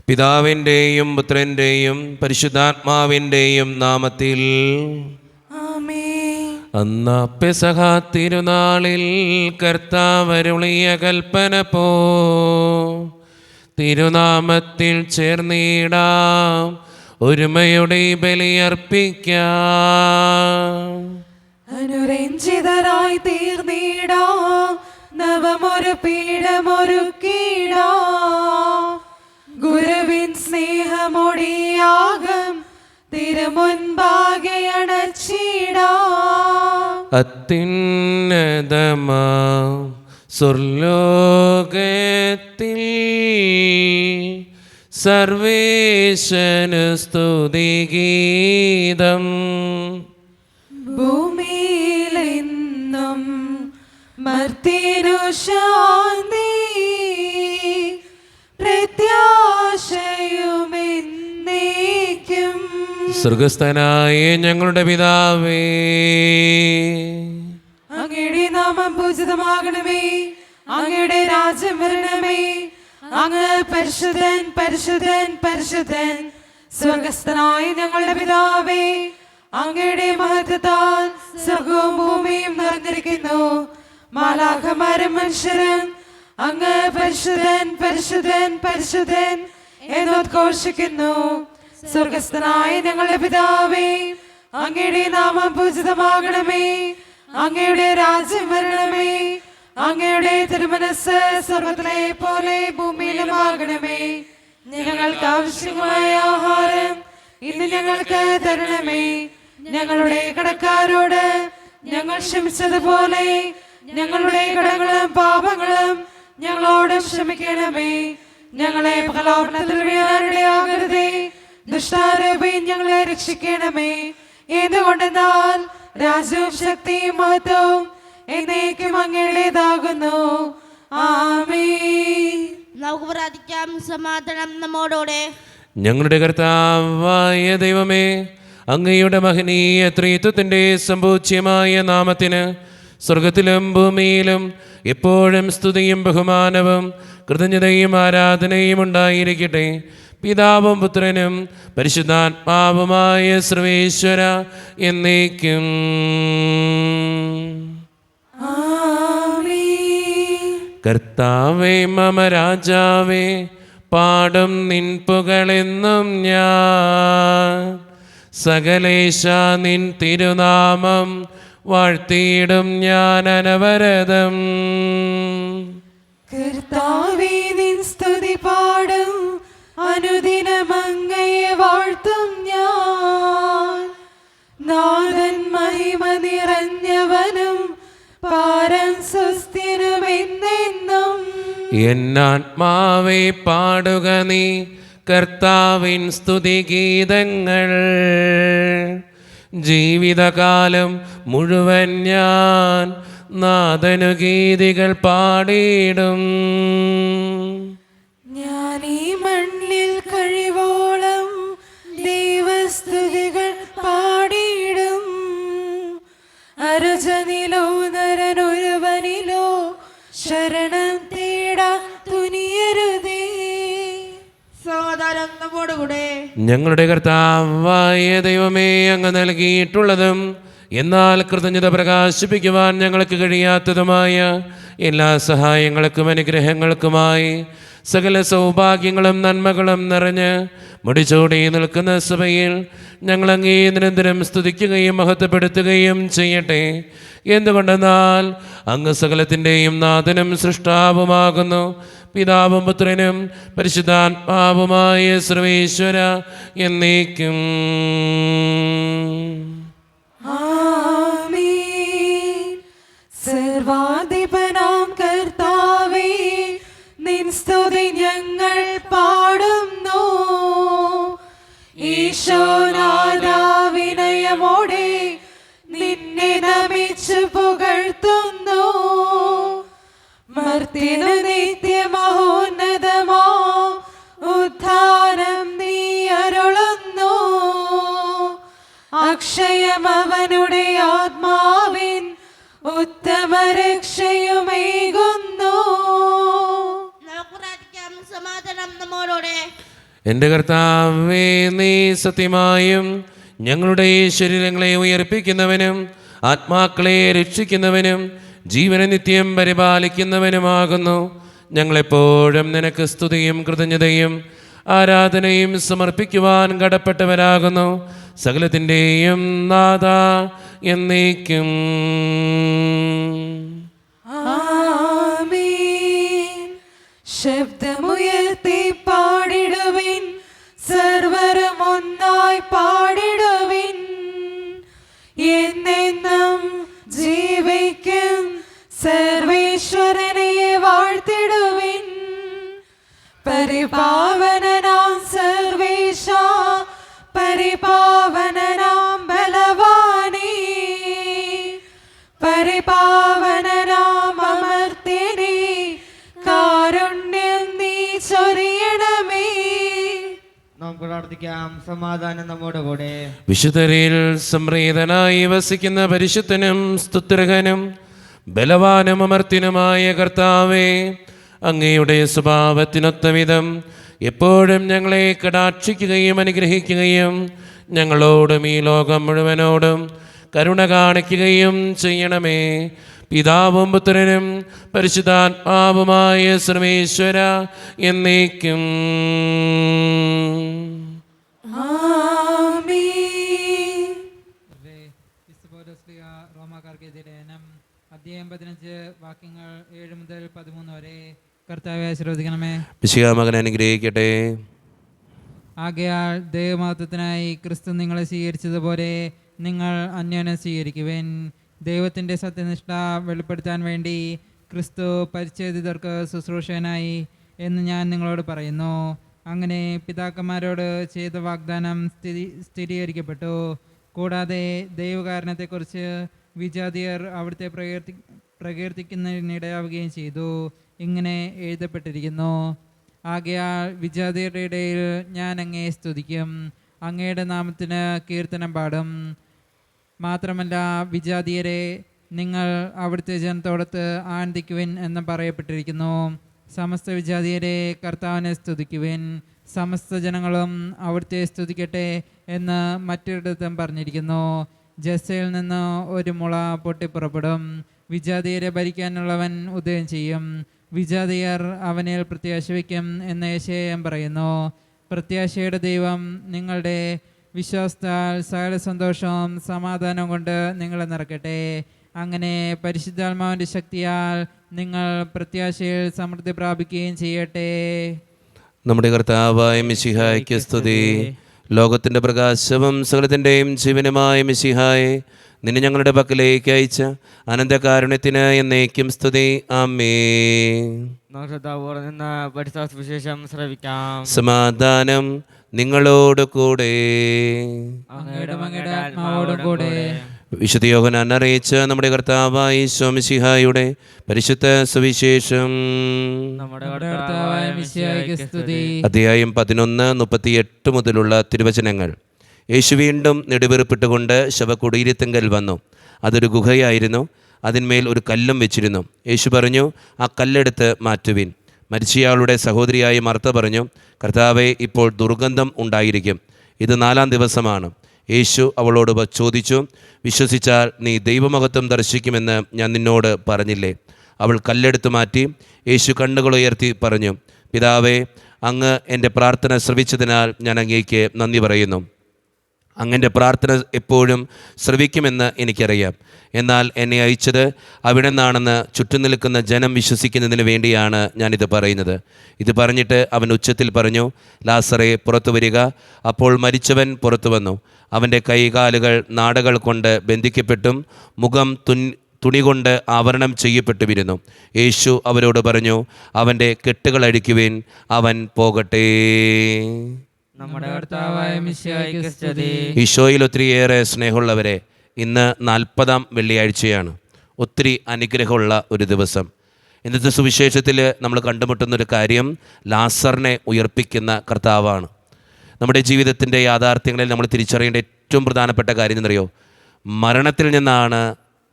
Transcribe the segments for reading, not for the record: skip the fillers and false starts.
പിതാവിൻ്റെയും പുത്രൻ്റെയും പരിശുദ്ധാത്മാവിൻ്റെയും നാമത്തിൽ ആമേൻ. അന്ന് പെസഹ തിരുനാളിൽ കർത്താവരുളിയ കൽപ്പന പോ തിരുനാമത്തിൽ ചേർന്നിടാം, ഒരുമയുടെ ബലിയർപ്പിക്കാം. അനുരഞ്ജിതരായി തീർന്നിടാം, നവമൊരു പീഠമൊരുക്കിടാം. ഗുരുവിൻ സ്നേഹമൊടിയാകം തിരുമുൻപാകെ അണച്ചിടാം. അത്യുന്നതമാം സ്വർലോകത്തിൽ സർവേശന് സ്തുതിഗീതം. ഭൂമിയിലെന്നും മർത്യനു ശാന്തി, പ്രത്യാശയുമെന്നേക്കും. സ്വർഗസ്ഥനായ ഞങ്ങളുടെ പിതാവേ, അങ്ങയുടെ നാമം പൂജിതമാകണമേ, അങ്ങയുടെ രാജ്യം വരണമേ. അങ്ങ് പരിശുദ്ധൻ പരിശുദ്ധൻ പരിശുദ്ധൻ. സ്വർഗസ്ഥനായ ഞങ്ങളുടെ പിതാവേ, അങ്ങയുടെ മഹത്വത്താൽ സ്വർഗവും ഭൂമിയും നിറഞ്ഞിരിക്കുന്നു. മാലാഖമാരും മനുഷ്യരും അങ്ങ് പരിശുദ്ധൻ പരിശുദ്ധൻ പരിശുദ്ധൻ എന്നോദ്ഘോഷിക്കുന്നു. സ്വർഗസ്ഥനായ ഞങ്ങളുടെ പിതാവേ, അങ്ങയുടെ നാമം പൂജിതമാകണമേ, അങ്ങയുടെ രാജ്യം വരണമേ. അങ്ങയുടെ തിരുമനസ് സ്വർഗ്ഗത്തിലെ പോലെ ഭൂമിയിലുമാകണമേ. ഞങ്ങൾക്ക് ആവശ്യമായ ആഹാരം ഇന്ന് ഞങ്ങൾക്ക് തരണമേ. ഞങ്ങളുടെ കടക്കാരോട് ഞങ്ങൾ ക്ഷമിച്ചതുപോലെ ഞങ്ങളുടെ കടങ്ങളും പാപങ്ങളും ഞങ്ങളോടും ക്ഷമിക്കണമേ. ഞങ്ങളെ പ്രലോഭനത്തിൽ വീഴാനിടയാകരുതേ, ദുഷ്ടാരൂപിയിൽ ഞങ്ങളെ രക്ഷിക്കണമേ. എന്തുകൊണ്ടെന്നാൽ രാജ്യവും ശക്തിയും മഹത്വവും എന്നേക്കും അങ്ങയുടേതാകുന്നു. ആമേൻ. നമുക്ക് പ്രാർത്ഥിക്കാം. സമാധാനം നമ്മോടുകൂടെ. ഞങ്ങളുടെ കർത്താവായ ദൈവമേ, അങ്ങയുടെ മഹനീയ ത്രിത്വത്തിൻ്റെ സമ്പൂജ്യമായ നാമത്തിന് സ്വർഗത്തിലും ഭൂമിയിലും എപ്പോഴും സ്തുതിയും ബഹുമാനവും കൃതജ്ഞതയും ആരാധനയും ഉണ്ടായിരിക്കട്ടെ. പിതാവും പുത്രനും പരിശുദ്ധാത്മാവുമായ സർവേശ്വര എന്നേക്കും. കർത്താവേ മമ രാജാവേ, പാടും നിൻ പുകളെന്നും ഞാൻ. സകലേശ നിൻ തിരുനാമം വാഴ്ത്തിയിടും ഞാൻ അനവരതം. കർത്താവേ നിൻ സ്തുതി പാടും, അനുദിനം അങ്ങയെ വാഴ്ത്തും ഞാൻ. നാഥൻ മഹിമ നിറഞ്ഞവനും പാരം സുസ്ഥിരമെന്നെന്നും. എന്നാത്മാവേ പാടുക നീ കർത്താവിൻ സ്തുതിഗീതങ്ങൾ. ജീവിതകാലം മുഴുവൻ ഞാൻ നാഥനു ഗീതികൾ പാടിയിടും. ഞാൻ ഈ മണ്ണിൽ കഴിവോളം ദൈവസ്തുതികൾ പാടിയിടും. അരുജനിലോ നരനൊരുവനിലോ ശരണം തേടാ തുനിയരുതേ. സമാധാനം നമ്മോടുകൂടെ. ഞങ്ങളുടെ കർത്താവായ ദൈവമേ, അങ്ങ് നൽകിയിട്ടുള്ളതും എന്നാൽ കൃതജ്ഞത പ്രകാശിപ്പിക്കുവാൻ ഞങ്ങൾക്ക് കഴിയാത്തതുമായ എല്ലാ സഹായങ്ങൾക്കും അനുഗ്രഹങ്ങൾക്കുമായി സകല സൗഭാഗ്യങ്ങളും നന്മകളും നിറഞ്ഞ് മുടിച്ചൂടി നിൽക്കുന്ന സഭയിൽ ഞങ്ങളങ്ങേ നിരന്തരം സ്തുതിക്കുകയും മഹത്വപ്പെടുത്തുകയും ചെയ്യട്ടെ. എന്തുകൊണ്ടെന്നാൽ അങ്ങ് സകലത്തിൻ്റെയും നാഥനും സൃഷ്ടാവുമാകുന്നു. പിതാവും പുത്രനും പരിശുദ്ധാത്മാവുമായ സർവേശ്വര എന്നേക്കും. ആമേൻ. സർവാധിപനാം കർത്താവേ, നിൻ സ്തുതി ഞങ്ങൾ പാടുന്നു. ഈശോനാഥാ വിനയമോടെ നിന്നെ നമിച്ചു പുകഴ്ത്തുന്നു. മർത്യനു നിത്യമഹോന്നതമാ ഉദ്ധാനം നീ അരുളുന്നു. അക്ഷയം അവനുടെ ആത്മാവിൻ ഉത്തമ രക്ഷയുമേകുന്നു. നമുക്ക് പ്രാർത്ഥിക്കാം. സമാധാനം നമ്മോടുകൂടെ. എൻ്റെ കർത്താവേ, നീ സത്യമായും ഞങ്ങളുടെ ശരീരങ്ങളെ ഉയർപ്പിക്കുന്നവനും ആത്മാക്കളെ രക്ഷിക്കുന്നവനും ജീവനെ നിത്യം പരിപാലിക്കുന്നവനുമാകുന്നു. ഞങ്ങളെപ്പോഴും നിനക്ക് സ്തുതിയും കൃതജ്ഞതയും ആരാധനയും സമർപ്പിക്കുവാൻ കടപ്പെട്ടവരാകുന്നു. സകലത്തിൻ്റെയും നാഥ എന്നേക്കും. ആമേൻ. ശബ്ദമുയർത്തി പാടിടുവിൻ, സർവരും ഒന്നായി പാടിടുവിൻ. എന്നെന്നും ജീവിക്കും സർവേശ്വരനെ വാഴ്ത്തിടുവിൻ. പരിപാവനനാം സർവേശ, പരിപാവനനാം ബലവാനേ, പരിപാവനനാം അമർത്യനേ, കാരുണ്യം നീ ചൊരിയണമേ. നമുക്ക് പ്രാർത്ഥിക്കാം. സമാധാനം നമ്മോട് കൂടെ. വിശുദ്ധരിൽ സംപ്രീതനായി വസിക്കുന്ന പരിശുദ്ധനും സ്തുത്യർഹനും ബലവാനും അമർത്യനുമായ കർത്താവേ, അങ്ങയുടെ സ്വഭാവത്തിനൊത്ത വിധം എപ്പോഴും ഞങ്ങളെ കടാക്ഷിക്കുകയും അനുഗ്രഹിക്കുകയും ഞങ്ങളോടും ഈ ലോകം മുഴുവനോടും കരുണ കാണിക്കുകയും ചെയ്യണമേ. പിതാവും പുത്രനും പരിശുദ്ധാത്മാവുമായ സർവേശ്വര എന്നേക്കും. ആമേൻ. റോമാക്കാർക്കെതിരെ അധ്യായം 15 വാക്യങ്ങൾ 7 മുതൽ 13 വരെ. കർത്താവെ ആശീർവദിക്കണമേ. മിശിഹാ മകനെ അനുഗ്രഹിക്കട്ടെ. ആകയാൽ ദൈവമഹത്വത്തിനായി ക്രിസ്തു നിങ്ങളെ സ്വീകരിച്ചതുപോലെ നിങ്ങൾ അന്യോന്യം സ്വീകരിക്കുവിൻ. ദൈവത്തിൻ്റെ സത്യനിഷ്ഠ വെളിപ്പെടുത്താൻ വേണ്ടി ക്രിസ്തു പരിച്ഛേദിതർക്ക് ശുശ്രൂഷകനായി എന്ന് ഞാൻ നിങ്ങളോട് പറയുന്നു. അങ്ങനെ പിതാക്കന്മാരോട് ചെയ്ത വാഗ്ദാനം സ്ഥിരീകരിക്കപ്പെട്ടു. കൂടാതെ ദൈവകാരണത്തെക്കുറിച്ച് വിജാതിയർ അവിടുത്തെ പ്രകീർത്തിക്കുന്നതിനിടയാവുകയും ചെയ്തു. ഇങ്ങനെ എഴുതപ്പെട്ടിരിക്കുന്നു: ആകയാൽ വിജാതിയരുടെ ഇടയിൽ ഞാൻ അങ്ങയെ സ്തുതിക്കും, അങ്ങയുടെ നാമത്തിന് കീർത്തനം പാടും. മാത്രമല്ല, വിജാതിയരെ നിങ്ങൾ അവിടുത്തെ ജനത്തോടത്ത് ആനന്ദിക്കുവിൻ എന്ന് പറയപ്പെട്ടിരിക്കുന്നു. സമസ്ത വിജാതിയരെ കർത്താവിനെ സ്തുതിക്കുവിൻ, സമസ്ത ജനങ്ങളും അവിടുത്തെ സ്തുതിക്കട്ടെ എന്ന് മറ്റൊരിടത്തും പറഞ്ഞിരിക്കുന്നു. ജസ്സയിൽ നിന്ന് ഒരു മുള പൊട്ടിപ്പുറപ്പെടും, വിജാതിയരെ ഭരിക്കാനുള്ളവൻ ഉദയം ചെയ്യും, വിജാതിയർ അവനിൽ പ്രത്യാശ വയ്ക്കും എന്ന് യെശയ്യാ പറയുന്നു. പ്രത്യാശയുടെ ദൈവം നിങ്ങളുടെ വിശ്വാസത്താൽ സകല സന്തോഷവും സമാധാനവും കൊണ്ട് നിങ്ങളെ നിറക്കട്ടെ. അങ്ങനെ പരിശുദ്ധാത്മാവിൻ്റെ ശക്തിയാൽ നിങ്ങൾ പ്രത്യാശയിൽ സമൃദ്ധി പ്രാപിക്കുകയും ചെയ്യട്ടെ. നമ്മുടെ കർത്താവായ മിശിഹായ്ക്ക് സ്തുതി. ലോകത്തിൻ്റെ പ്രകാശവും സകലത്തിൻ്റെയും ജീവനുമായ മിശിഹായെ, നിന്നെ ഞങ്ങളുടെ പക്കലേക്ക് അയച്ച അനന്തകാരുണ്യത്തിന് എന്നേക്കും സ്തുതി. ആമേൻ. നിന്ന് പരിശുദ്ധ സുവിശേഷം ശ്രവിക്കാം. സമാധാനം നിങ്ങളോട് കൂടെ. അങ്ങയുടെ ആത്മാവോടും കൂടെ. വിശുദ്ധ യോഹന്നാൻ അറിയിച്ച നമ്മുടെ കർത്താവായ ഈശോ മിശിഹായുടെ പരിശുദ്ധ സുവിശേഷം. നമ്മുടെ കർത്താവായ മിശിഹായ്ക്ക് സ്തുതി. അധ്യായം 11:38 മുതലുള്ള തിരുവചനങ്ങൾ. യേശു വീണ്ടും നെടുവീർപ്പിട്ടുകൊണ്ട് ശവകുടീരത്തിങ്കൽ വന്നു. അതൊരു ഗുഹയായിരുന്നു. അതിന്മേൽ ഒരു കല്ലും വെച്ചിരുന്നു. യേശു പറഞ്ഞു, ആ കല്ലെടുത്ത് മാറ്റുവിൻ. മരിച്ചയാളുടെ സഹോദരിയായ മർത്ത പറഞ്ഞു, കർത്താവേ, ഇപ്പോൾ ദുർഗന്ധം ഉണ്ടായിരിക്കും. ഇത് 4-ാം ദിവസമാണ്. യേശു അവളോട് ചോദിച്ചു, വിശ്വസിച്ചാൽ നീ ദൈവമഹത്വം ദർശിക്കുമെന്ന് ഞാൻ നിന്നോട് പറഞ്ഞില്ലേ? അവൾ കല്ലെടുത്ത് മാറ്റി. യേശു കണ്ണുകളുയർത്തി പറഞ്ഞു, പിതാവേ, അങ്ങ് എൻ്റെ പ്രാർത്ഥന ശ്രവിച്ചതിനാൽ ഞാൻ അങ്ങേക്ക് നന്ദി പറയുന്നു. അങ്ങൻ്റെ പ്രാർത്ഥന എപ്പോഴും ശ്രവിക്കുമെന്ന് എനിക്കറിയാം. എന്നാൽ എന്നെ അയച്ചത് അവിടെ നിന്നാണെന്ന് ചുറ്റും നിൽക്കുന്ന ജനം വിശ്വസിക്കുന്നതിന് വേണ്ടിയാണ് ഞാനിത് പറയുന്നത്. ഇത് പറഞ്ഞിട്ട് അവൻ ഉച്ചത്തിൽ പറഞ്ഞു, ലാസറേ, പുറത്തു വരിക. അപ്പോൾ മരിച്ചവൻ പുറത്തു വന്നു. അവൻ്റെ കൈകാലുകൾ നാടകൾ കൊണ്ട് ബന്ധിക്കപ്പെട്ടും മുഖം തുണി കൊണ്ട് ആവരണം ചെയ്യപ്പെട്ടുമിരുന്നു. യേശു അവരോട് പറഞ്ഞു, അവൻ്റെ കെട്ടുകൾ അഴിക്കുവിൻ, അവൻ പോകട്ടെ. നമ്മുടെ കർത്താവായ മിശിഹായ്ക്ക് സ്തുതി. ഈശോയിൽ ഒത്തിരിയേറെ സ്നേഹമുള്ളവരെ, ഇന്ന് 40-ാം വെള്ളിയാഴ്ചയാണ്. ഒത്തിരി അനുഗ്രഹമുള്ള ഒരു ദിവസം. ഇന്നത്തെ സുവിശേഷത്തിൽ നമ്മൾ കണ്ടുമുട്ടുന്നൊരു കാര്യം ലാസറിനെ ഉയർപ്പിക്കുന്ന കർത്താവാണ്. നമ്മുടെ ജീവിതത്തിൻ്റെ യാഥാർത്ഥ്യങ്ങളിൽ നമ്മൾ തിരിച്ചറിയേണ്ട ഏറ്റവും പ്രധാനപ്പെട്ട കാര്യം എന്നറിയോ? മരണത്തിൽ നിന്നാണ്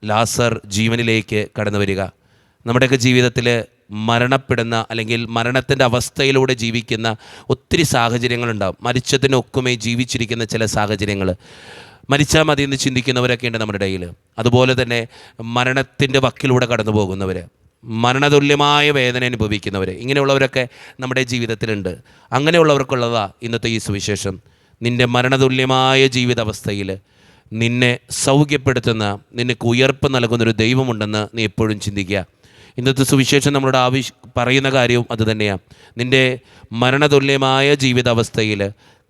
ലാസർ ജീവനിലേക്ക് കടന്നു വരിക. നമ്മുടെയൊക്കെ ജീവിതത്തിൽ മരണപ്പെടുന്ന അല്ലെങ്കിൽ മരണത്തിൻ്റെ അവസ്ഥയിലൂടെ ജീവിക്കുന്ന ഒത്തിരി സാഹചര്യങ്ങളുണ്ടാകും. മരിച്ചതിനൊക്കുമേ ജീവിച്ചിരിക്കുന്ന ചില സാഹചര്യങ്ങൾ, മരിച്ചാൽ മതി എന്ന് ചിന്തിക്കുന്നവരൊക്കെ ഉണ്ട് നമ്മുടെ ഇടയിൽ. അതുപോലെ തന്നെ മരണത്തിൻ്റെ വക്കിലൂടെ കടന്നു പോകുന്നവർ, മരണതുല്യമായ വേദന അനുഭവിക്കുന്നവർ, ഇങ്ങനെയുള്ളവരൊക്കെ നമ്മുടെ ജീവിതത്തിലുണ്ട്. അങ്ങനെയുള്ളവർക്കുള്ളതാ ഇന്നത്തെ ഈ സുവിശേഷം. നിൻ്റെ മരണതുല്യമായ ജീവിതാവസ്ഥയിൽ നിന്നെ സൗഖ്യപ്പെടുത്തുന്ന, നിനക്ക് ഉയർപ്പ് നൽകുന്നൊരു ദൈവമുണ്ടെന്ന് നീ എപ്പോഴും ചിന്തിക്കുക. ഇന്നത്തെ സുവിശേഷം നമ്മളോട് പറയുന്ന കാര്യവും അതുതന്നെയാണ്. നിൻ്റെ മരണതുല്യമായ ജീവിതാവസ്ഥയിൽ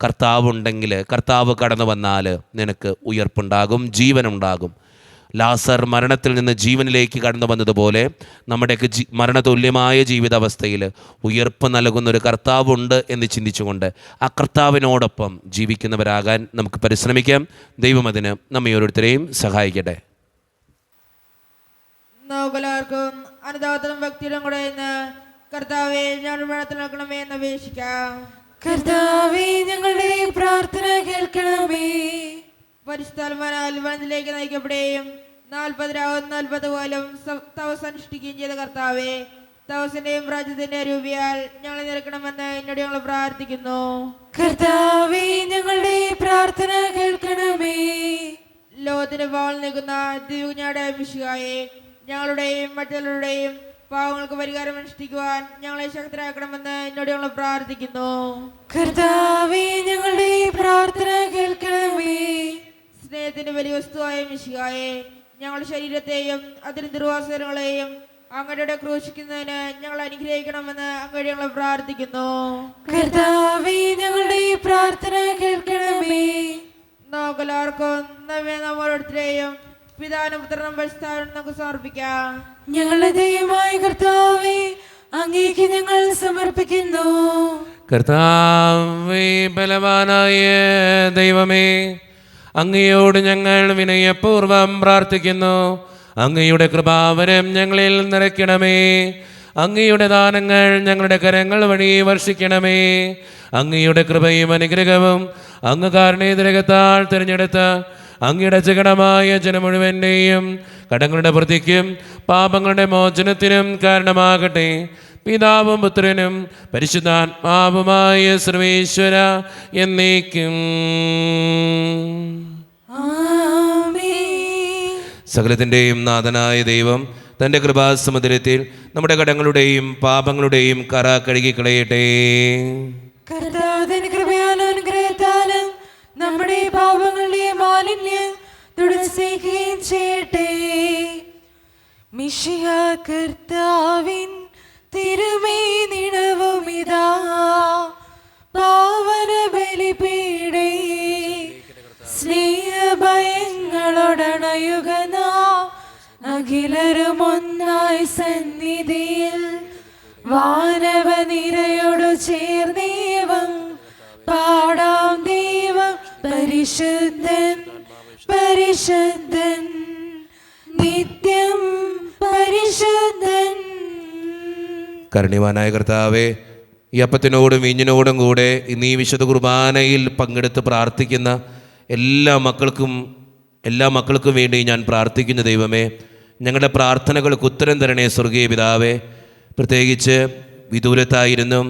കർത്താവുണ്ടെങ്കിൽ, കർത്താവ് കടന്നു വന്നാൽ നിനക്ക് ഉയർപ്പുണ്ടാകും, ജീവനുണ്ടാകും. ലാസർ മരണത്തിൽ നിന്ന് ജീവനിലേക്ക് കടന്നു വന്നതുപോലെ നമ്മുടെയൊക്കെ മരണതുല്യമായ ജീവിതാവസ്ഥയിൽ ഉയർപ്പ് നൽകുന്നൊരു കർത്താവുണ്ട് എന്ന് ചിന്തിച്ചുകൊണ്ട് ആ കർത്താവിനോടൊപ്പം ജീവിക്കുന്നവരാകാൻ നമുക്ക് പരിശ്രമിക്കാം. ദൈവം അതിന് നമ്മെ ഓരോരുത്തരെയും സഹായിക്കട്ടെ. നമുക്കെല്ലാവർക്കും അനുതാപത്തിലും ഭക്തിയിലും കൂടെ ഇന്ന് കർത്താവെ ഞാൻ മരണത്തിൽ നിൽക്കണമേ എന്ന് അപേക്ഷിക്കാം. കർത്താവേ, ഞങ്ങളുടെ പ്രാർത്ഥന കേൾക്കണമേ. പരിശുദ്ധാത്മാവിനാൽ വനത്തിലേക്ക് നയിക്കപ്പെടുകയും 40 രാവും 40 പകലും തപസ് അനുഷ്ഠിക്കുകയും ചെയ്ത കർത്താവേ, തപസ്സിന്റെയും രാജ്യത്തിന്റെ രൂപിയാൽ ഞങ്ങളെ നിരക്കണമെന്ന് എന്നോട് ഞങ്ങൾ പ്രാർത്ഥിക്കുന്നു. കർത്താവേ, ഞങ്ങളുടെ പ്രാർത്ഥന കേൾക്കണമേ. ലോകത്തിന്റെ പാവങ്ങൾ നീക്കുന്ന ദിവ്യകുഞ്ഞാടെ മിശിഹായെ, ഞങ്ങളുടെയും മറ്റുള്ളവരുടെയും പാവങ്ങൾക്ക് പരിഹാരം അനുഷ്ഠിക്കുവാൻ ഞങ്ങളെ ശക്തരാക്കണമെന്ന് എന്നോട് ഞങ്ങൾ പ്രാർത്ഥിക്കുന്നു. കർത്താവേ, ഞങ്ങളുടെ പ്രാർത്ഥന കേൾക്കണമേ. സ്നേഹത്തിന്റെ വലിയ വസ്തുവായ മിശിഹായെ, ഞങ്ങളുടെ ശരീരത്തെയും അതിന് ദുർവാസനകളെയും അങ്ങയുടെ ക്രൂശിക്കുന്നതിന് ഞങ്ങൾ അനുഗ്രഹിക്കണമെന്ന് അങ്ങോട്ട് ഞങ്ങൾ പ്രാർത്ഥിക്കുന്നു. കർത്താവേ, ഞങ്ങളുടെ പ്രാർത്ഥന കേൾക്കണമേ. നമുക്കെല്ലാവർക്കും നമ്മോരോരുത്തരെയും പിതാവിനും പുത്രനും പരിശുദ്ധാത്മാവിനും നമുക്ക് സമർപ്പിക്കാം. ഞങ്ങളുടെ ദൈവമായ കർത്താവേ, അങ്ങേക്ക് ഞങ്ങൾ സമർപ്പിക്കുന്നു. കർത്താവേ, ബലവാനായ ദൈവമേ, അങ്ങയോട് ഞങ്ങൾ വിനയപൂർവം പ്രാർത്ഥിക്കുന്നു. അങ്ങയുടെ കൃപാവരം ഞങ്ങളിൽ നിറയ്ക്കണമേ. അങ്ങയുടെ ദാനങ്ങൾ ഞങ്ങളുടെ കരങ്ങൾ വഴി വർഷിക്കണമേ. അങ്ങയുടെ കൃപയും അനുഗ്രഹവും അങ്ങ് കാരുണ്യതിരകത്താൽ തിരഞ്ഞെടുത്ത അങ്ങയുടെ ജഗണമായ ജനം മുഴുവൻ്റെയും കടങ്ങളുടെ പ്രതിക്കും പാപങ്ങളുടെ മോചനത്തിനും കാരണമാകട്ടെ. പിതാവും പുത്രനും പരിശുദ്ധാത്മാവുമായ സർവേശ്വര എന്നേക്കും. സകലത്തിൻ്റെയും നാഥനായ ദൈവം തൻ്റെ കൃപാസമുദ്രത്തിൽ നമ്മുടെ കടങ്ങളുടെയും പാപങ്ങളുടെയും കറ കഴുകിക്കളയട്ടെ. കർത്താവിന്റെ കൃപയാലും അനുഗ്രഹത്താലും നമ്മുടെ പാപങ്ങളുടെ മാലിന്യം തുടച്ചേക്കുകയും ചെയ്യട്ടെ. മിശിഹ കർത്താവിൻ തിരുമേനിടവുമിതാ പാവന ബലിപീഠേ, സ്നേഹഭയങ്ങളോടണയുകന അഖിലരും ഒന്നായി സന്നിധിയിൽ വാനവനിരയോടു ചേർന്നേവം പാടാം. ദൈവം പരിശുദ്ധൻ പരിശുദ്ധൻ നിത്യം പരിശുദ്ധൻ. കരുണ്യവാനായ കർത്താവേ, ഈ അപ്പത്തിനോടും വീഞ്ഞിനോടും കൂടെ ഇന്ന് ഈ വിശുദ്ധ കുർബാനയിൽ പങ്കെടുത്ത് പ്രാർത്ഥിക്കുന്ന എല്ലാ മക്കൾക്കും വേണ്ടി ഞാൻ പ്രാർത്ഥിക്കുന്ന ദൈവമേ, ഞങ്ങളുടെ പ്രാർത്ഥനകൾക്ക് ഉത്തരം തരണേ സ്വർഗീയ പിതാവേ. പ്രത്യേകിച്ച് വിദൂരത്തായിരുന്നു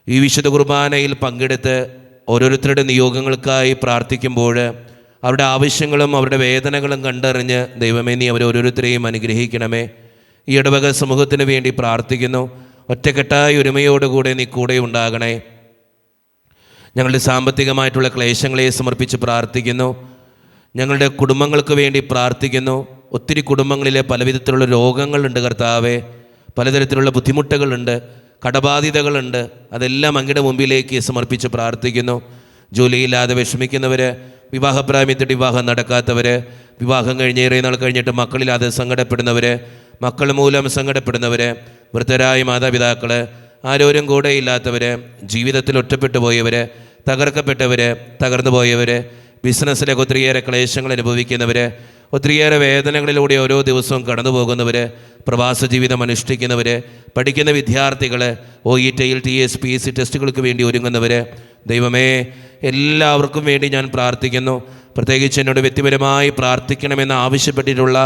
ഈ വിശുദ്ധ കുർബാനയിൽ പങ്കെടുത്ത് ഓരോരുത്തരുടെ നിയോഗങ്ങൾക്കായി പ്രാർത്ഥിക്കുമ്പോൾ അവരുടെ ആവശ്യങ്ങളും അവരുടെ വേദനകളും കണ്ടറിഞ്ഞ് ദൈവമേ നീ അവരോരോരുത്തരെയും അനുഗ്രഹിക്കണമേ. ഈ ഇടവക സമൂഹത്തിന് വേണ്ടി പ്രാർത്ഥിക്കുന്നു. ഒറ്റക്കെട്ടായ ഒരുമയോടുകൂടെ നീ കൂടെ ഉണ്ടാകണേ. ഞങ്ങളുടെ സാമ്പത്തികമായിട്ടുള്ള ക്ലേശങ്ങളെ സമർപ്പിച്ച് പ്രാർത്ഥിക്കുന്നു. ഞങ്ങളുടെ കുടുംബങ്ങൾക്ക് വേണ്ടി പ്രാർത്ഥിക്കുന്നു. ഒത്തിരി കുടുംബങ്ങളിലെ പലവിധത്തിലുള്ള രോഗങ്ങളുണ്ട് കർത്താവേ, പലതരത്തിലുള്ള ബുദ്ധിമുട്ടുകളുണ്ട്, കടബാധിതകളുണ്ട്. അതെല്ലാം അങ്ങയുടെ മുമ്പിലേക്ക് സമർപ്പിച്ച് പ്രാർത്ഥിക്കുന്നു. ജോലിയില്ലാതെ വിഷമിക്കുന്നവർ, വിവാഹപ്രായത്തിൽ വിവാഹം നടക്കാത്തവർ, വിവാഹം കഴിഞ്ഞ് ഏറെ നാൾ കഴിഞ്ഞിട്ട് മക്കളില്ലാതെ സങ്കടപ്പെടുന്നവർ, മക്കൾ മൂലം സങ്കടപ്പെടുന്നവർ, വൃദ്ധരായ മാതാപിതാക്കൾ, ആരോരും കൂടെയില്ലാത്തവർ, ജീവിതത്തിൽ ഒറ്റപ്പെട്ടു പോയവർ, തകർക്കപ്പെട്ടവർ, തകർന്നു പോയവർ, ബിസിനസ്സിലൊക്കെ ഒത്തിരിയേറെ ക്ലേശങ്ങൾ അനുഭവിക്കുന്നവർ, ഒത്തിരിയേറെ വേദനകളിലൂടെ ഓരോ ദിവസവും കടന്നു പോകുന്നവർ, പ്രവാസ ജീവിതം അനുഷ്ഠിക്കുന്നവർ, പഠിക്കുന്ന വിദ്യാർത്ഥികൾ, OETL TS PSC ടെസ്റ്റുകൾക്ക് വേണ്ടി ഒരുങ്ങുന്നവർ, ദൈവമേ എല്ലാവർക്കും വേണ്ടി ഞാൻ പ്രാർത്ഥിക്കുന്നു. പ്രത്യേകിച്ച് എന്നോട് വ്യക്തിപരമായി പ്രാർത്ഥിക്കണമെന്ന് ആവശ്യപ്പെട്ടിട്ടുള്ള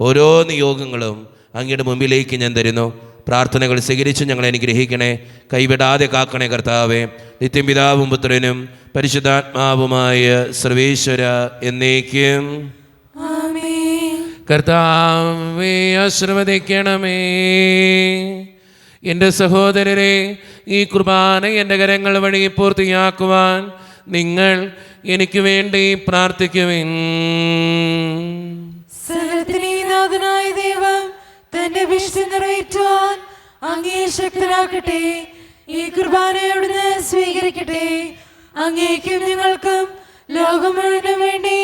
ഓരോ നിയോഗങ്ങളും അങ്ങയുടെ മുമ്പിലേക്ക് ഞാൻ തരുന്നു. പ്രാർത്ഥനകൾ സ്വീകരിച്ച് ഞങ്ങളെ അനുഗ്രഹിക്കണേ. കൈവിടാതെ കാക്കണേ കർത്താവേ. നിത്യം പിതാവും പുത്രനും പരിശുദ്ധാത്മാവുമായ സർവേശ്വര എന്നേക്കും. കർത്താവേ ആശീർവദിക്കണമേ. എൻ്റെ സഹോദരരെ, ഈ കുർബാന എൻ്റെ കരങ്ങൾ വഴി പൂർത്തിയാക്കുവാൻ നിങ്ങൾ എനിക്ക് വേണ്ടി പ്രാർത്ഥിക്കുവിൻ. സകലത്തിനാഥനായ ദൈവം തന്റെ വിശുദ്ധി നിറവേറ്റുവാൻ അങ്ങേ ശക്തനാക്കട്ടെ. ഈ കുർബാനയോടുന്ന് സ്വീകരിക്കട്ടെ. അങ്ങേക്കും നിങ്ങൾക്കും ലോകം മുഴുവനും വേണ്ടി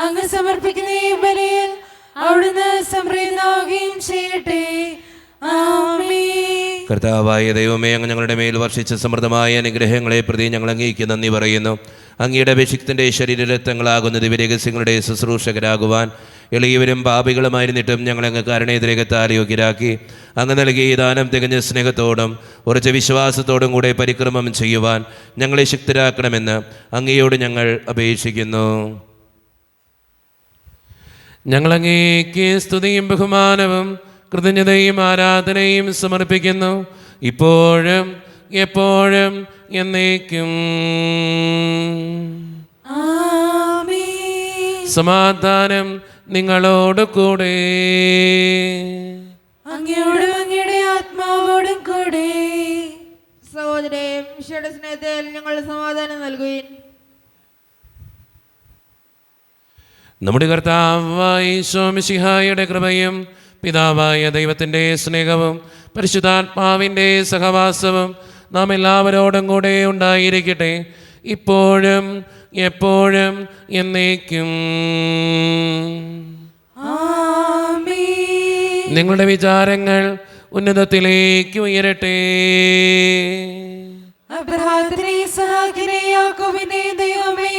അങ്ങ് സമർപ്പിക്കുന്ന ഈ ബലിയിൽ അവിടുന്ന് സംപ്രീതനാവുകയും ചെയ്യട്ടെ. ആമേൻ. കർത്താവായ ദൈവമേ, അങ്ങ് ഞങ്ങളുടെ മേൽ വർഷിച്ച സമൃദ്ധമായ അനുഗ്രഹങ്ങളെ പ്രതി ഞങ്ങൾ അങ്ങേക്ക് നന്ദി പറയുന്നു. അങ്ങയുടെ അഭിഷിക്തൻ്റെ ശരീരരക്തങ്ങളാകുന്ന ദിവ്യരഹസ്യങ്ങളുടെ ശുശ്രൂഷകരാകുവാൻ എളിയവരും പാപികളുമായിരുന്നിട്ടും ഞങ്ങളങ്ങ് കരുണേതിരകത്താൽ യോഗ്യരാക്കി. അങ്ങ് നൽകിയ ഈ ദാനം തികഞ്ഞ സ്നേഹത്തോടും ഉറച്ച വിശ്വാസത്തോടും കൂടെ പരിക്രമം ചെയ്യുവാൻ ഞങ്ങളെ ശക്തരാക്കണമെന്ന് അങ്ങയോട് ഞങ്ങൾ അപേക്ഷിക്കുന്നു. ഞങ്ങളങ്ങേക്ക് സ്തുതിയും ബഹുമാനവും കൃതജ്ഞതയും ആരാധനയും സമർപ്പിക്കുന്നു, ഇപ്പോഴും എപ്പോഴും എന്നേക്കും. സമാധാനം നിങ്ങളോട് കൂടെ. അങ്ങയോടും അങ്ങയുടെ ആത്മാവോടും കൂടെ. സഹോദരേ, ഈശോയുടെ സ്നേഹത്തിൽ ഞങ്ങൾ സമാധാനം നൽകുവിൻ. നമ്മുടെ കർത്താവായ ഈശോ മിശിഹായുടെ കൃപയും പിതാവായ ദൈവത്തിൻ്റെ സ്നേഹവും പരിശുദ്ധാത്മാവിൻ്റെ സഹവാസവും നാം എല്ലാവരോടും കൂടെ ഉണ്ടായിരിക്കട്ടെ, ഇപ്പോഴും എപ്പോഴും എന്നേക്കും. നിങ്ങളുടെ വിചാരങ്ങൾ ഉന്നതത്തിലേക്ക് ഉയരട്ടെ. അബ്രഹാമിനെ ഇസ്ഹാക്കിനെ യാക്കോബിനെ ദൈവമേ,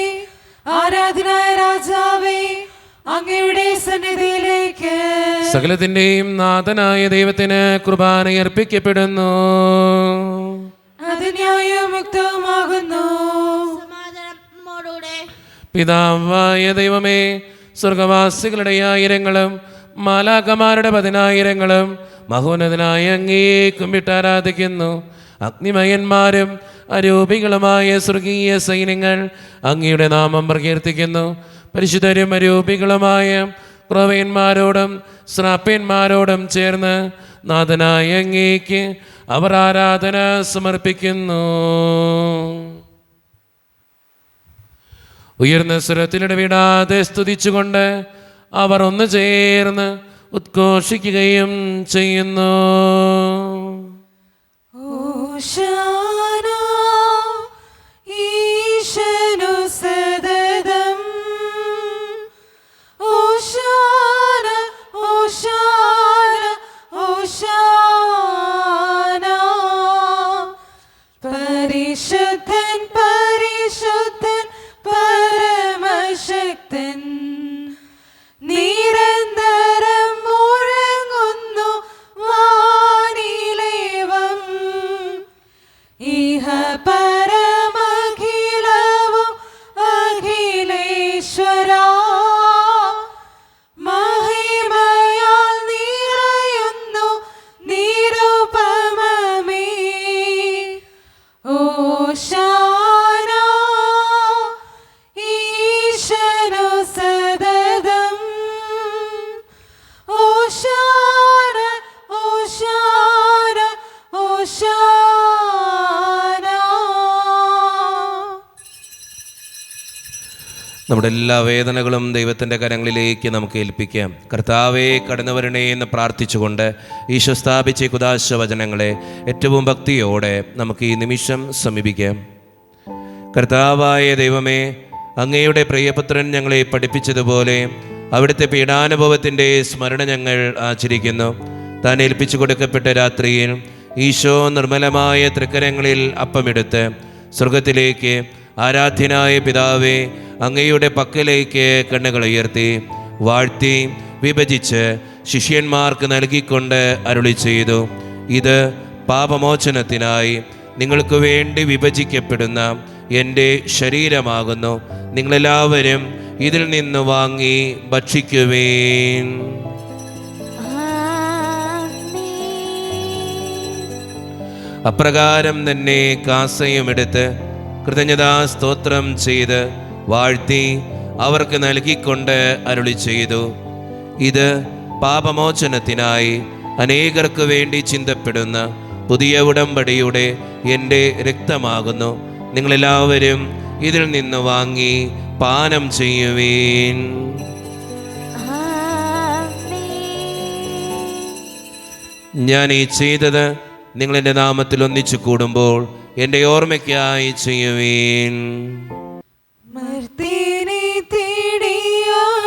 ആരാധനായ രാജാവേ, അങ്ങയുടെ സന്നിധിയിലേക്ക് സകലത്തിൻ്റെയും നാഥനായ ദൈവത്തിന് കുർബാന അർപ്പിക്കപ്പെടുന്നു. അത് ന്യായമുക്തവുമാകുന്നു. പിതാവായ ദൈവമേ, സ്വർഗവാസികളുടെ ആയിരങ്ങളും മാലാഖമാരുടെ 10,000ങ്ങളും മഹോന്നതനായ അങ്ങേ കുമ്പിട്ട് ആരാധിക്കുന്നു. അഗ്നിമയന്മാരും അരൂപികളുമായ സ്വർഗീയ സൈന്യങ്ങൾ അങ്ങയുടെ നാമം പ്രകീർത്തിക്കുന്നു. പരിശുദ്ധരും അരൂപികളുമായ ക്രവന്മാരോടും ശ്രാപ്യന്മാരോടും ചേർന്ന് നാഥനായ അങ്ങേക്ക് അവർ ആരാധന സമർപ്പിക്കുന്നു. ഉയർന്ന സ്വരത്തിലിടവിടാതെ സ്തുതിച്ചുകൊണ്ട് അവർ ഒന്ന് ചേർന്ന് ഉദ്ഘോഷിക്കുകയും ചെയ്യുന്നു. ഓശാന ഈശനു സദതം, ഓശാന ഓശാന ഓശാന. പരിശുദ്ധൻ പരിശുദ്ധൻ പരമശക്തൻ, നിരന്തരം മുഴങ്ങുന്നു വാനിലേവം. ഇഹ പരമഖിലവും അഖിലേശ്വരാ, മഹിമയാൽ നിറയുന്നു നിരുപമമേ. ഓശാന ഈശനു സദതം, ഓശാന ഓശാന ഓശാന. നമ്മുടെ എല്ലാ വേദനകളും ദൈവത്തിൻ്റെ കരങ്ങളിലേക്ക് നമുക്ക് ഏൽപ്പിക്കാം. കർത്താവേ കടന്നു വരണേ എന്ന് പ്രാർത്ഥിച്ചുകൊണ്ട് ഈശോ സ്ഥാപിച്ച കുദാശ വചനങ്ങളെ ഏറ്റവും ഭക്തിയോടെ നമുക്ക് ഈ നിമിഷം സമീപിക്കാം. കർത്താവായ ദൈവമേ, അങ്ങയുടെ പ്രിയപുത്രൻ ഞങ്ങളെ പഠിപ്പിച്ചതുപോലെ അവിടുത്തെ പീഡാനുഭവത്തിൻ്റെ സ്മരണ ഞങ്ങൾ ആചരിക്കുന്നു. താൻ ഏൽപ്പിച്ചു കൊടുക്കപ്പെട്ട രാത്രിയിൽ ഈശോ നിർമ്മലമായ തൃക്കരങ്ങളിൽ അപ്പമെടുത്ത് സ്വർഗത്തിലേക്ക് ആരാധ്യനായ പിതാവേ അങ്ങയുടെ പക്കലേക്ക് കണ്ണുകൾ ഉയർത്തി വാഴ്ത്തി വിഭജിച്ച് ശിഷ്യന്മാർക്ക് നൽകിക്കൊണ്ട് അരുളി ചെയ്തു, ഇത് പാപമോചനത്തിനായി നിങ്ങൾക്ക് വേണ്ടി വിഭജിക്കപ്പെടുന്ന എൻ്റെ ശരീരമാകുന്നു. നിങ്ങളെല്ലാവരും ഇതിൽ നിന്ന് വാങ്ങി ഭക്ഷിക്കുവേൻ. അപ്രകാരം തന്നെ കാസയും എടുത്ത് കൃതജ്ഞതാ സ്തോത്രം ചെയ്ത് വാഴ്ത്തി അവർക്ക് നൽകിക്കൊണ്ട് അരുളി ചെയ്തു, ഇത് പാപമോചനത്തിനായി അനേകർക്ക് വേണ്ടി ചിന്തപ്പെടുന്ന പുതിയ ഉടമ്പടിയുടെ എൻ്റെ രക്തമാകുന്നു. നിങ്ങളെല്ലാവരും ഇതിൽ നിന്ന് വാങ്ങി പാനം ചെയ്യുവീൻ. ഞാൻ ഈ ചെയ്തത് നിങ്ങളെൻ്റെ നാമത്തിൽ ഒന്നിച്ചു കൂടുമ്പോൾ എൻ്റെ ഓർമ്മയ്ക്കായി ചെയ്യുവീൻ. മർത്യനെ തേടിയാടഞ്ഞവനേ,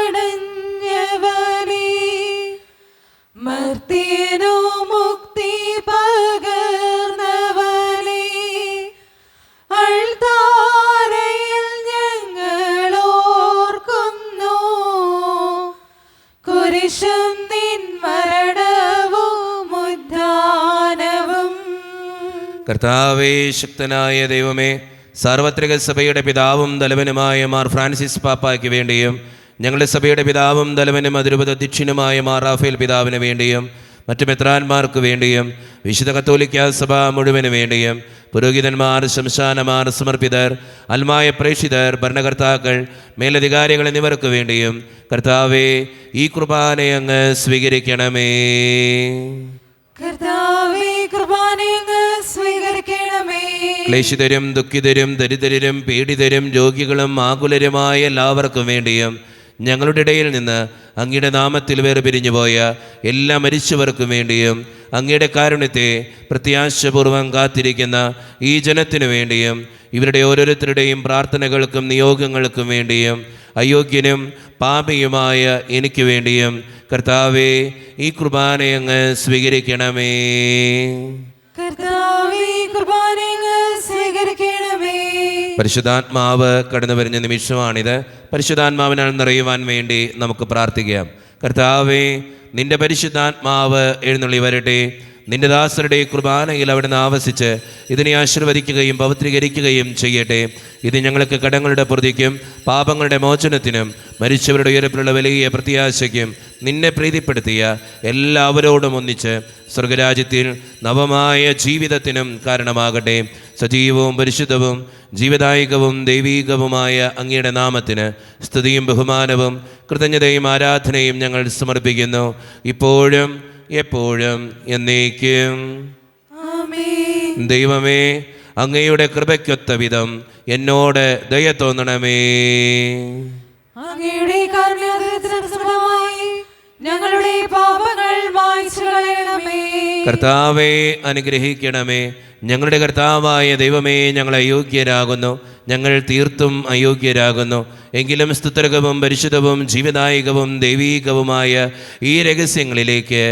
മർത്യനോ മുക്തി പകർന്നവനേ, അൾത്താരയിൽ ഞങ്ങൾ ഓർക്കുന്നു കുരിശും നിൻ മരണവും ഉദ്ധാനവും. കർത്താവേ, ശക്തനായ ദൈവമേ, സാർവത്രിക സഭയുടെ പിതാവും തലവനുമായ മാർ ഫ്രാൻസിസ് പാപ്പായ്ക്ക് വേണ്ടിയും ഞങ്ങളുടെ സഭയുടെ പിതാവും തലവനും അതിരൂപത അധ്യക്ഷനുമായ മാർ റാഫേൽ പിതാവിന് വേണ്ടിയും മറ്റു മെത്രാന്മാർക്ക് വേണ്ടിയും വിശുദ്ധ കത്തോലിക്ക സഭ മുഴുവന് വേണ്ടിയും പുരോഹിതന്മാർ, ശംശാനമാർ, സമർപ്പിതർ, അൽമായ പ്രേക്ഷിതർ, ഭരണകർത്താക്കൾ, മേലധികാരികൾ എന്നിവർക്ക് വേണ്ടിയും കർത്താവേ, ഈ കുർബാനയെ അങ്ങ് സ്വീകരിക്കണമേ. കർത്താവേ, കുർബാനയെ അങ്ങ് സ്വീകരിക്കണമേ. ക്ലേശിതരും ദുഃഖിതരും ദരിദ്രരും പീഡിതരും രോഗികളും ആകുലരുമായ എല്ലാവർക്കും വേണ്ടിയും ഞങ്ങളുടെ ഇടയിൽ നിന്ന് അങ്ങയുടെ നാമത്തിൽ വേർപിരിഞ്ഞുപോയ എല്ലാ മരിച്ചവർക്കും വേണ്ടിയും അങ്ങയുടെ കാരുണ്യത്തെ പ്രത്യാശപൂർവം കാത്തിരിക്കുന്ന ഈ ജനത്തിനു വേണ്ടിയും ഇവരുടെ ഓരോരുത്തരുടെയും പ്രാർത്ഥനകൾക്കും നിയോഗങ്ങൾക്കും വേണ്ടിയും അയോഗ്യനും പാപിയുമായ എനിക്ക് വേണ്ടിയും കർത്താവേ, ഈ കുർബാനയെ അങ്ങ് സ്വീകരിക്കണമേ. കർത്താവേ, കുർബാനയെ അങ്ങ് സ്വീകരിക്കണമേ. പരിശുദ്ധാത്മാവ് കടന്നു വരുന്ന നിമിഷമാണിത്. പരിശുദ്ധാത്മാവിനാൽ നിറയുവാൻ വേണ്ടി നമുക്ക് പ്രാർത്ഥിക്കാം. കർത്താവേ, നിന്റെ പരിശുദ്ധാത്മാവ് എഴുന്നള്ളി വരട്ടെ. നിന്റെ ദാസരുടെ കുർബാനയിൽ അവിടുന്ന് ആവസിച്ച് ഇതിനെ ആശീർവദിക്കുകയും പവിത്രീകരിക്കുകയും ചെയ്യട്ടെ. ഇത് ഞങ്ങൾക്ക് കടങ്ങളുടെ പ്രതിക്കും പാപങ്ങളുടെ മോചനത്തിനും മരിച്ചവരുടെ ഉയരത്തിലുള്ള വലിയ പ്രത്യാശയ്ക്കും നിന്നെ പ്രീതിപ്പെടുത്തിയ എല്ലാവരോടും ഒന്നിച്ച് സ്വർഗരാജ്യത്തിൽ നവമായ ജീവിതത്തിനും കാരണമാകട്ടെ. സജീവവും പരിശുദ്ധവും ജീവദായകവും ദൈവീകവുമായ അങ്ങയുടെ നാമത്തിന് സ്തുതിയും ബഹുമാനവും കൃതജ്ഞതയും ആരാധനയും ഞങ്ങൾ സമർപ്പിക്കുന്നു, ഇപ്പോഴും എപ്പോഴും എന്നേക്കും. ആമേൻ. ദൈവമേ, അങ്ങയുടെ കൃപയ്ക്കൊത്ത വിധം എന്നോട് ദയ തോന്നണമേ. അങ്ങയുടെ കാരുണ്യാതിരേകമായി ഞങ്ങളുടെ പാപങ്ങൾ മായ്ച്ചു കളയണമേ. കർത്താവെ അനുഗ്രഹിക്കണമേ. ഞങ്ങളുടെ കർത്താവായ ദൈവമേ, ഞങ്ങൾ അയോഗ്യരാകുന്നു, ഞങ്ങൾ തീർത്തും അയോഗ്യരാകുന്നു. എങ്കിലും സ്തുത്യർഹവും പരിശുദ്ധവും ജീവദായകവും ദൈവീകവുമായ ഈ രഹസ്യങ്ങളിലേക്ക്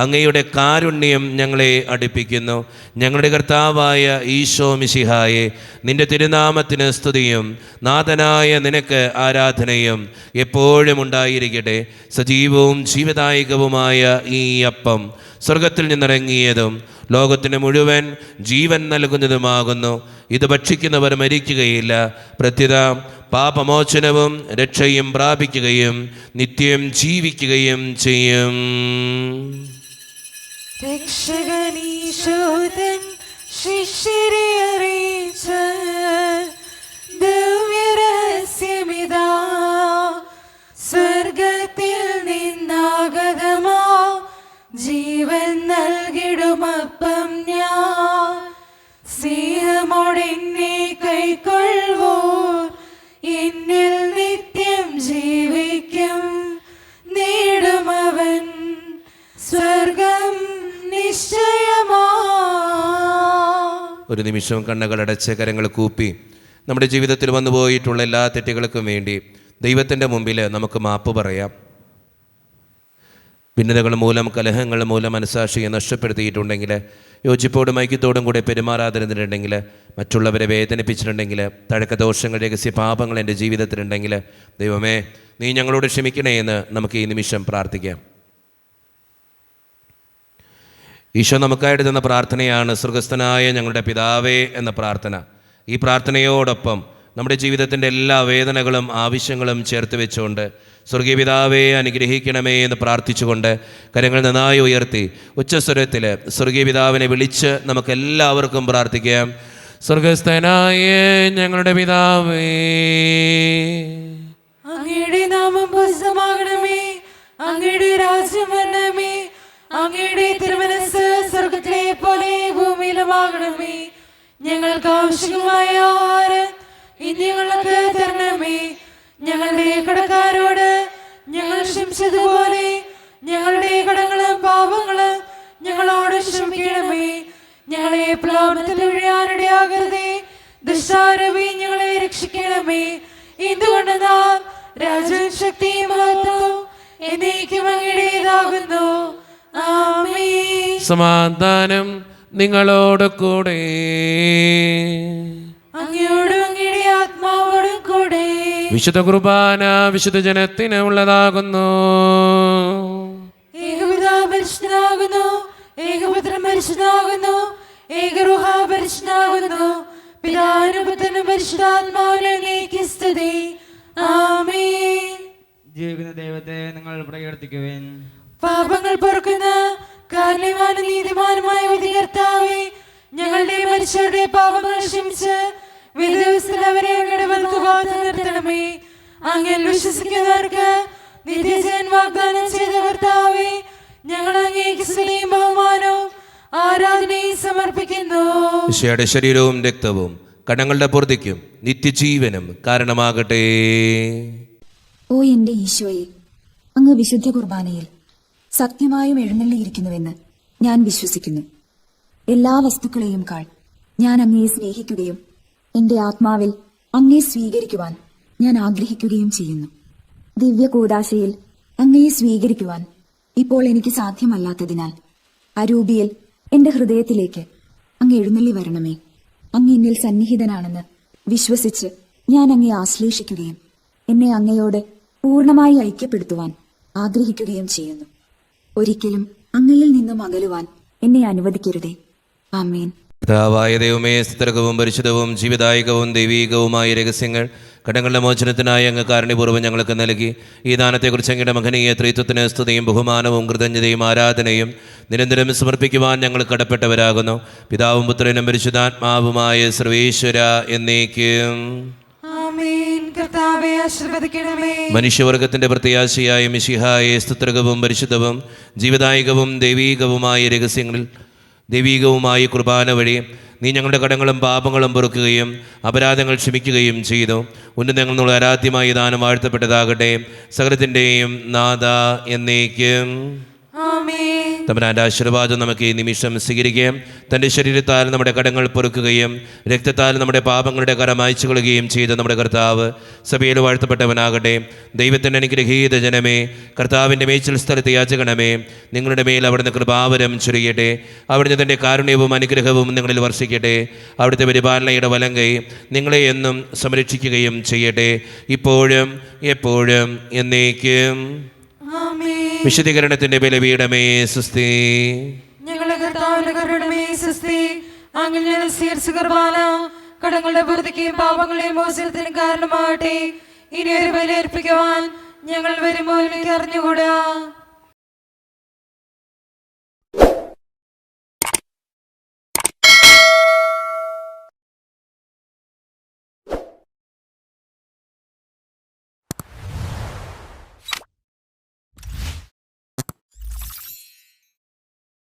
അങ്ങയുടെ കാരുണ്യം ഞങ്ങളെ അടുപ്പിക്കുന്നു. ഞങ്ങളുടെ കർത്താവായ ഈശോ മിശിഹായെ, നിന്റെ തിരുനാമത്തിന് സ്തുതിയും നാഥനായ നിനക്ക് ആരാധനയും എപ്പോഴും ഉണ്ടായിരിക്കട്ടെ. സജീവവും ജീവദായകവുമായ ഈ അപ്പം സ്വർഗത്തിൽ നിന്നിറങ്ങിയതും ലോകത്തിന് മുഴുവൻ ജീവൻ നൽകുന്നതുമാകുന്നു. ഇത് ഭക്ഷിക്കുന്നവർ മരിക്കുകയില്ല, പ്രത്യുത പാപമോചനവും രക്ഷയും പ്രാപിക്കുകയും നിത്യം ജീവിക്കുകയും ചെയ്യും. രക്ഷകനീശോതൻ ശിഷ്യരെ അറിയിച്ച ദിവ്യരഹസ്യമിതാ, സ്വർഗത്തിൽ നിന്നാഗതമാ ജീവൻ നൽകിടുമപ്പം ഞാൻ, സ്നേഹമോടെന്നെ കൈക്കൊള്ളുവോ എന്നിൽ നിത്യം ജീവിക്കും, നേടുമവൻ സ്വർഗം നിശ്ചയമാ. ഒരു നിമിഷം കണ്ണുകളടച്ച് കരങ്ങൾ കൂപ്പി നമ്മുടെ ജീവിതത്തിൽ വന്നുപോയിട്ടുള്ള എല്ലാ തെറ്റുകൾക്കും വേണ്ടി ദൈവത്തിൻ്റെ മുമ്പിൽ നമുക്ക് മാപ്പ് പറയാം. ഭിന്നതകൾ മൂലം, കലഹങ്ങൾ മൂലം മനസ്സാക്ഷിയെ നഷ്ടപ്പെടുത്തിയിട്ടുണ്ടെങ്കിൽ, യോജിപ്പോടും ഐക്യത്തോടും കൂടെ പെരുമാറാതിരുന്നിട്ടുണ്ടെങ്കിൽ, മറ്റുള്ളവരെ വേദനിപ്പിച്ചിട്ടുണ്ടെങ്കിൽ, തഴക്കദോഷങ്ങൾ, രഹസ്യ പാപങ്ങൾ എൻ്റെ ജീവിതത്തിലുണ്ടെങ്കിൽ, ദൈവമേ നീ ഞങ്ങളോട് ക്ഷമിക്കണേ എന്ന് നമുക്ക് ഈ നിമിഷം പ്രാർത്ഥിക്കാം. ഈശോ നമുക്കായിട്ട് തന്ന പ്രാർത്ഥനയാണ് സ്വർഗസ്ഥനായ ഞങ്ങളുടെ പിതാവേ എന്ന പ്രാർത്ഥന. ഈ പ്രാർത്ഥനയോടൊപ്പം നമ്മുടെ ജീവിതത്തിൻ്റെ എല്ലാ വേദനകളും ആവശ്യങ്ങളും ചേർത്ത് വെച്ചുകൊണ്ട് സ്വർഗീയ പിതാവേ അനുഗ്രഹിക്കണമേ എന്ന് പ്രാർത്ഥിച്ചുകൊണ്ട് കരങ്ങൾ നന്നായി ഉയർത്തി ഉച്ചസ്വരത്തിൽ സ്വർഗീയ പിതാവിനെ വിളിച്ച് നമുക്കെല്ലാവർക്കും പ്രാർത്ഥിക്കാം. സ്വർഗസ്ഥനായ ഞങ്ങളുടെ പിതാവേ, അങ്ങയുടെ നാമം പൂജിതമാകണമേ, അങ്ങയുടെ രാജ്യം വരണമേ, അങ്ങയുടെ തിരുമനസ്സ് സ്വർഗത്തിലെ പോലെ ഭൂമിയിലുമാകണമേ. ഞങ്ങൾക്ക് ആവശ്യമായ ആഹാരം ഇനി ഞങ്ങൾക്ക് തരണമേ. ഞങ്ങളുടെ കടക്കാരോട് ഞങ്ങൾ ക്ഷമിച്ചതുപോലെ ഞങ്ങളുടെ കടങ്ങളും പാപങ്ങളും ഞങ്ങളോട് ക്ഷമിക്കണമേ. ഞങ്ങളെ പ്രലോഭനത്തിൽ വീഴാനിടയാകരുതേ, ദുഷ്ടാരൂപി ഞങ്ങളെ രക്ഷിക്കണമേ. എന്തുകൊണ്ട് നാം രാജ്യവും ശക്തിയും മഹത്വവും എന്നേക്കും അങ്ങയുടേതാകുന്നു. ആമേൻ. സമാധാനം നിങ്ങളോട് കൂടെ. അങ്ങയോടും അങ്ങയുടെ ആത്മാവോടും കൂടെ. വിശുദ്ധ കുർബാന വിശുദ്ധ ജനത്തിന് ഉള്ളതാകുന്നു. ഏകപിതാവ് പരിശുദ്ധനാകുന്നു, ഏകപുത്രൻ പരിശുദ്ധനാകുന്നു, ഏകരൂഹ പരിശുദ്ധനാകുന്നു. പിതാവിനും പുത്രനും പരിശുദ്ധാത്മാവിനും സ്തുതി. ആമേൻ. ജീവിക്കുന്ന ദൈവത്തെ നിങ്ങൾ പ്രകീർത്തിക്കുവിൻ. പാപങ്ങൾ പൊറുക്കുന്ന കാരുണ്യവാനും നീതിമാനുമായ വിധികർത്താവേ, ഞങ്ങളുടെ മനുഷ്യരുടെ പാപങ്ങൾ ക്ഷമിച്ച് വിധവസ്ഥ അവരെ അങ്ങയുടെ വലത്തുഭാഗത്ത് നിർത്തണമേ. അങ്ങനെ വിശ്വസിക്കുന്നവർക്ക് നിത്യജീവൻ വാഗ്ദാനം ചെയ്ത കർത്താവേ, ഞങ്ങൾ അങ്ങേക്ക് സ്തുതിയും ബഹുമാനവും ആരാധനയും സമർപ്പിക്കുന്നു. ഈശോയുടെ ശരീരവും രക്തവും കടങ്ങളുടെ പൂർത്തിക്കും നിത്യജീവനും കാരണമാകട്ടെ. ഓ എന്റെ ഈശോയെ, അങ്ങ് വിശുദ്ധ കുർബാനയിൽ സത്യമായും എഴുന്നള്ളിയിരിക്കുന്നുവെന്ന് ഞാൻ വിശ്വസിക്കുന്നു. എല്ലാ വസ്തുക്കളെയും കാൾ ഞാൻ അങ്ങയെ സ്നേഹിക്കുകയും എന്റെ ആത്മാവിൽ അങ്ങയെ സ്വീകരിക്കുവാൻ ഞാൻ ആഗ്രഹിക്കുകയും ചെയ്യുന്നു. ദിവ്യ കൂദാശയിൽ അങ്ങയെ സ്വീകരിക്കുവാൻ ഇപ്പോൾ എനിക്ക് സാധ്യമല്ലാത്തതിനാൽ അരൂപിയിൽ എന്റെ ഹൃദയത്തിലേക്ക് അങ്ങ് എഴുന്നള്ളി വരണമേ. അങ്ങ് എന്നിൽ സന്നിഹിതനാണെന്ന് വിശ്വസിച്ച് ഞാൻ അങ്ങയെ ആശ്ലേഷിക്കുകയും എന്നെ അങ്ങയോട് പൂർണ്ണമായി ഐക്യപ്പെടുത്തുവാൻ ആഗ്രഹിക്കുകയും ചെയ്യുന്നു. ഒരിക്കലും അങ്ങയിൽ നിന്നും അകലുവാൻ എന്നെ അനുവദിക്കരുതേ. ആമേൻ. പിതാവായ ദൈവമേ, സ്തുത്യർഹവും പരിശുദ്ധവും ജീവദായകവും ദൈവീകവുമായ രഹസ്യങ്ങൾ കടങ്ങളുടെ മോചനത്തിനായി അങ്ങ് കാരുണ്യപൂർവ്വം ഞങ്ങൾക്ക് നൽകി. ഈ ദാനത്തെക്കുറിച്ച് അങ്ങയുടെ മഹനീയ ത്രിത്വത്തിന് സ്തുതിയും ബഹുമാനവും കൃതജ്ഞതയും ആരാധനയും നിരന്തരം സമർപ്പിക്കുവാൻ ഞങ്ങൾ കടപ്പെട്ടവരാകുന്നു. പിതാവും പുത്രനും പരിശുദ്ധാത്മാവുമായ സർവേശ്വര എന്നേക്കും. ആമേൻ. കർത്താവേ ആശീർവദിക്കണമേ. മനുഷ്യവർഗത്തിന്റെ പ്രത്യാശയായ മിശിഹായെ സ്തുത്യർഹവും പരിശുദ്ധവും ജീവദായകവും ദൈവീകവുമായ രഹസ്യങ്ങളിൽ ദൈവീകവുമായ കുർബാന വഴി നീ ഞങ്ങളുടെ കടങ്ങളും പാപങ്ങളും പൊറുക്കുകയും അപരാധങ്ങൾ ക്ഷമിക്കുകയും ചെയ്തു. ഉന്നതങ്ങൾ ആരാധ്യമായി ദാനം വാഴ്ത്തപ്പെട്ടതാകട്ടെ. സകലത്തിൻ്റെയും നാഥ എന്നേക്കും. ആമേൻ. തമ്പുരാന്റെ ആശീർവാദം നമുക്ക് ഈ നിമിഷം സ്വീകരിക്കുകയും തൻ്റെ ശരീരത്താൽ നമ്മുടെ കടങ്ങൾ പൊറുക്കുകയും രക്തത്താൽ നമ്മുടെ പാപങ്ങളുടെ കരം അയച്ചു കൊള്ളുകയും ചെയ്ത നമ്മുടെ കർത്താവ് സഭയിൽ വാഴ്ത്തപ്പെട്ടവനാകട്ടെ. ദൈവത്തിൻ്റെ അനുഗ്രഹീത ജനമേ, കർത്താവിൻ്റെ മേച്ചിൽ സ്ഥലത്ത് യാചകണമേ. നിങ്ങളുടെ മേൽ അവിടുന്ന് കൃപാവരം ചൊരിയട്ടെ. അവിടുന്ന് തൻ്റെ കാരുണ്യവും അനുഗ്രഹവും നിങ്ങളിൽ വർഷിക്കട്ടെ. അവിടുത്തെ പരിപാലനയുടെ വലങ്കൈ നിങ്ങളെ എന്നും സംരക്ഷിക്കുകയും ചെയ്യട്ടെ, ഇപ്പോഴും എപ്പോഴും എന്നേക്കും. വിശുദ്ധീകരണത്തിന്റെ ബലപീഠമേ സ്വസ്തി. ഞങ്ങളുടെ കർത്താവിന്റെ കരുണമേ സ്വസ്തി. അങ്ങനെ സ്വീകരിച്ച കുർബാന കടങ്ങളുടെ പൂർത്തിക്കും പാപങ്ങളെയും മോചനത്തിനും കാരണമാകട്ടെ. ഇനി ഒരു ബലി അർപ്പിക്കുവാൻ ഞങ്ങൾ വരുമ്പോൾ എനിക്ക് അറിഞ്ഞുകൂടാ.